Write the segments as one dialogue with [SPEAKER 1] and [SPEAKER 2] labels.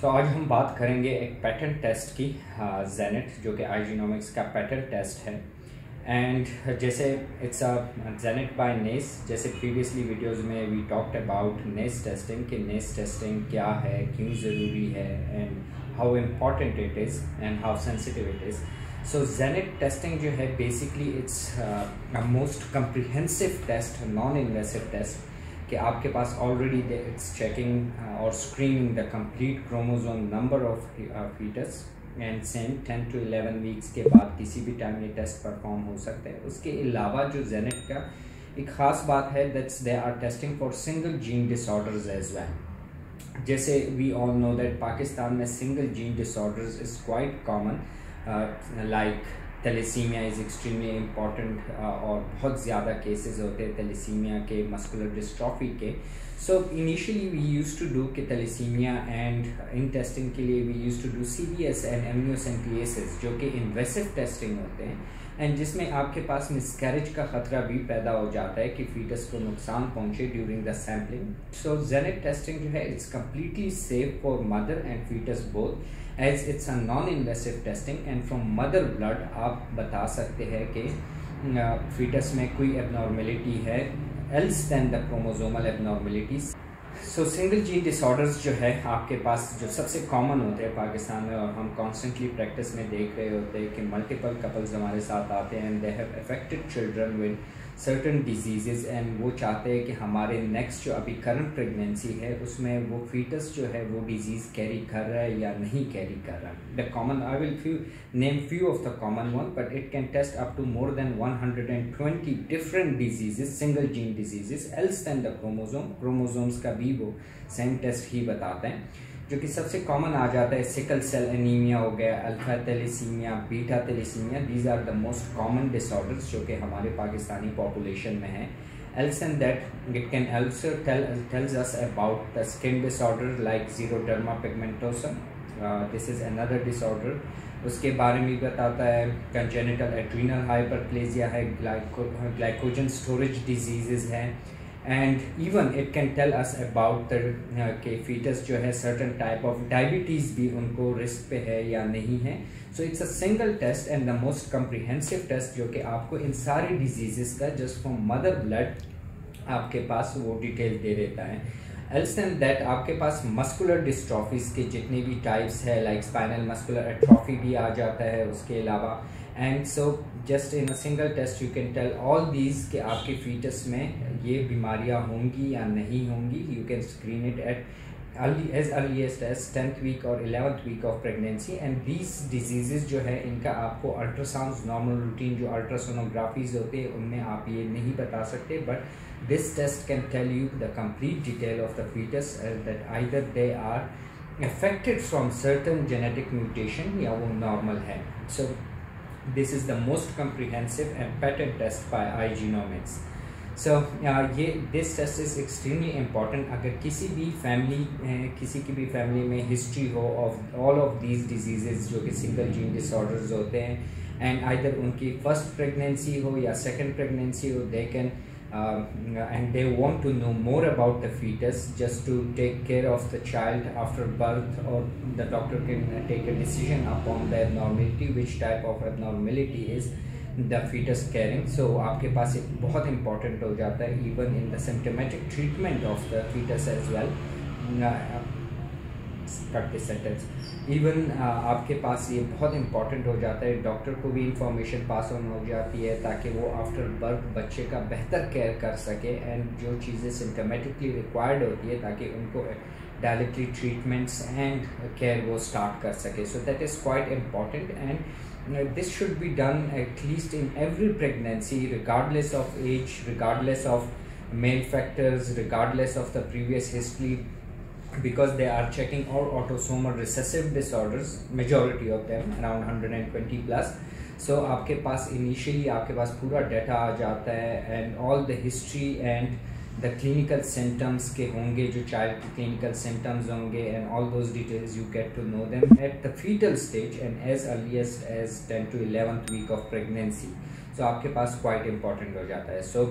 [SPEAKER 1] तो आज हम बात करेंगे एक पैटर्न टेस्ट की, जेनेट, जो कि आईजीनोमिक्स का पैटर्न टेस्ट है। एंड जैसे it's a Genet by ness, जैसे प्रीवियसली वीडियोस में we talked about ness testing कि नेस टेस्टिंग क्या है, क्यों ज़रूरी है, and how important it is and how sensitive it is. So Genet testing जो है basically it's most comprehensive test, non invasive test कि आपके पास ऑलरेडी इट्स चेकिंग और screening the complete chromosome number of foetus and same 10 to 11 weeks के बाद किसी भी टाइम ये टेस्ट परफॉर्म हो सकते हैं। उसके अलावा जो जेनेट का एक ख़ास बात है that's they are testing for single gene disorders as well. जैसे we all know that Pakistan में single gene disorders is quite common, like thalassemia is extremely important और बहुत ज़्यादा केसेस होते हैं थैलेसीमिया के, मस्कुलर डिस्ट्रॉफी के। So initially we used to do कि थैलेसीमिया एंड इन टेस्टिंग के लिए we used to do CVS and amniocentesis, जो कि इन्वेसिव टेस्टिंग होते हैं एंड जिसमें आपके पास मिसकैरेज का ख़तरा भी पैदा हो जाता है कि फीटस को नुकसान पहुंचे during the sampling. So Genet testing जो है it's completely safe for mother and foetus both, as it's a non invasive testing and from mother blood आप बता सकते हैं कि फीटस में कोई एबनॉर्मेलिटी है else than the chromosomal abnormalities. So single gene disorders जो है आपके पास जो सबसे कॉमन होते हैं पाकिस्तान में और हम कॉन्स्टेंटली प्रैक्टिस में देख रहे होते हैं कि मल्टीपल कपल्स हमारे साथ आते हैं and they have affected children with certain disease and वो चाहते हैं कि हमारे नेक्स्ट जो अभी करंट प्रेगनेंसी है उसमें वो फीटस जो है वो डिजीज़ कैरी कर रहा है या नहीं कैरी कर रहा है। The common I will name few of the common one, but it can test up to more than 120 different diseases, single gene diseases else than the chromosomes का भी वो सेम टेस्ट ही बताते हैं। जो कि सबसे कॉमन आ जाता है सिकल सेल एनीमिया हो गया, alpha thalassaemia, beta thalassaemia, these are the most common disorders जो कि हमारे पाकिस्तानी पॉपुलेशन में है। Else than that it can also tells us about the skin disorder like xeroderma pigmentosum, this is another disorder। उसके बारे में बताता है कंजेनिटल एड्रीनल हाइपरप्लेजिया है, ग्लाइकोजन स्टोरेज डिजीज़ हैं and even it can tell us about के foetus जो है सर्टन टाइप ऑफ डायबिटीज़ भी उनको रिस्क पे है या नहीं है। So it's a single test and the most comprehensive test जो कि आपको इन सारी डिजीज़ का जस्ट फ्रॉम मदर ब्लड आपके पास वो डिटेल दे देता है। एल्स देन दैट आपके पास मस्कुलर डिस्ट्रॉफीज के जितने भी टाइप्स है लाइक स्पाइनल मस्कुलर एट्रोफी भी आ जाता है उसके अलावा, and so just in a single test you can tell all these कि आपके फीटस में ये बीमारियां होंगी या नहीं होंगी। You can screen it at as earliest as 10th week और 11th week of pregnancy and these diseases जो है इनका आपको अल्ट्रासाउंड नॉर्मल रूटीन जो अल्ट्रासोनोग्राफीज होते हैं उनमें आप ये नहीं बता सकते, but this test can tell you the complete detail of the foetus that either they are affected from certain genetic mutation या वो नॉर्मल है। So this is the most comprehensive and patent test by iGenomics। So ये this test is extremely important. अगर किसी की भी family में history हो of all of these disease जो कि सिंगल जीन डिसऑर्डर्स होते हैं एंड आइदर उनकी फर्स्ट प्रेगनेंसी हो या सेकंड प्रेगनेंसी हो, they can and they want to know more about the fetus just to take care of the child after birth, or the doctor can take a decision upon the abnormality, which type of abnormality is the fetus carrying। So आपके पास एक बहुत important हो जाता है even in the symptomatic treatment of the fetus as well। Even आपके पास ये बहुत important हो जाता है, डॉक्टर को भी इंफॉर्मेशन पास ऑन हो जाती है ताकि वो आफ्टर बर्थ बच्चे का बेहतर केयर कर सके एंड जो चीज़ें सिम्टोमेटिकली रिक्वायर्ड होती है ताकि उनको डायरेक्टली ट्रीटमेंट्स एंड केयर वो स्टार्ट कर सके। So that is quite important and this should be done at least in every pregnancy regardless of age, regardless of male factors, regardless of the previous history, because they are checking all autosomal recessive disorders, majority of them around 120 plus। So आपके पास initially आपके पास पूरा data आ जाता है and all the history and the clinical symptoms के होंगे, जो child के clinical symptoms होंगे and all those details you get to know them at the fetal stage and as earliest as 10 to 11th week of pregnancy। So आपके पास quite important हो जाता है। So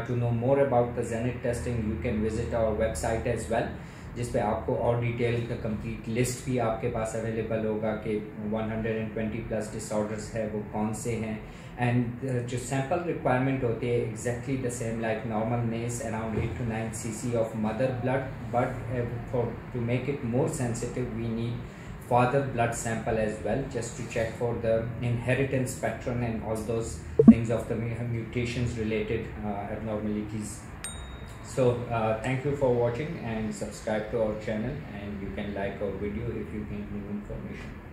[SPEAKER 1] to know more about the Zenet testing you can visit our website as well। जिस पे आपको और detail का complete list भी आपके पास अवेलेबल होगा कि 120 प्लस डिसऑर्डर्स है वो कौन से हैं, एंड जो सैम्पल रिक्वायरमेंट होती है exactly the same like normal ness, around 8 to 9 cc of mother blood, but for to make it more sensitive we need father blood sample as well, just to check for the inheritance pattern and all those things of the mutations related abnormalities. So thank you for watching and subscribe to our channel, and you can like our video if you need new information.